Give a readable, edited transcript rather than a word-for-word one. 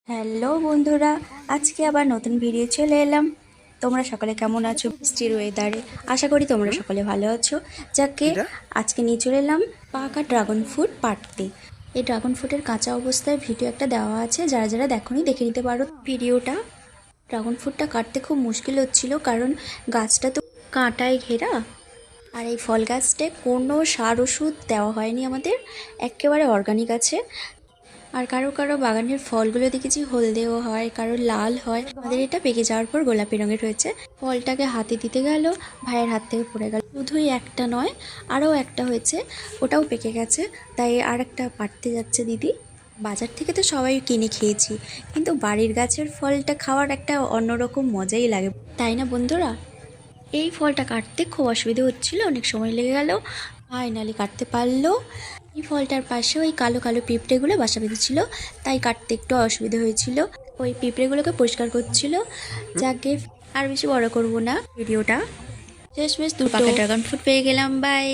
Hello বন্ধুরা, আজকে আবার নতুন ভিডিও চলে এলাম। তোমরা সকলে কেমন আছো বৃষ্টির ওয়েদারে? আশা করি তোমরা সকলে ভালো আছো। যাকে আজকে নিয়ে চলে এলাম পাকা ড্রাগন ফ্রুট পাড়তে। এই ড্রাগন ফ্রুটের কাঁচা অবস্থায় ভিডিও একটা দেওয়া আছে, যারা যারা দেখোনি দেখে নিতে পারো ভিডিওটা। ড্রাগন ফ্রুটটা কাটতে খুব মুশকিল হচ্ছিল, কারণ গাছটা তো কাঁটায় ঘেরা। আর এই ফল গাছটায় কোনো সার ওষুধ দেওয়া হয়নি আমাদের, একেবারে অর্গানিক আছে। আর কারো কারো বাগানের ফলগুলো দেখেছি হলদেও হয়, কারো লাল হয়। আমাদের এটা পেকে যাওয়ার পর গোলাপি রঙের হয়েছে। ফলটাকে হাতে দিতে গেল, ভাইয়ের হাত থেকে পড়ে গেল। শুধুই একটা নয়, আরও একটা হয়েছে, ওটাও পেকে গেছে। তাই আর একটা পাড়তে যাচ্ছে দিদি। বাজার থেকে তো সবাই কিনে খেয়েছি, কিন্তু বাড়ির গাছের ফলটা খাওয়ার একটা অন্যরকম মজাই লাগে, তাই না বন্ধুরা? এই ফলটা কাটতে খুব অসুবিধা হচ্ছিল, অনেক সময় লেগে গেল, ফাইনালি কাটতে পারলো। এই ফলটার পাশে ওই কালো কালো পিঁপড়েগুলো বাসা বেঁধেছিল, তাই কাটতে একটু অসুবিধা হয়েছিল। ওই পিঁপড়েগুলোকে পরিষ্কার করছিল। যাকে আর বেশি বড় করব না ভিডিওটা। শেষমেশ দুটো পাকা ড্রাগন ফ্রুট পেয়ে গেলাম। বাই।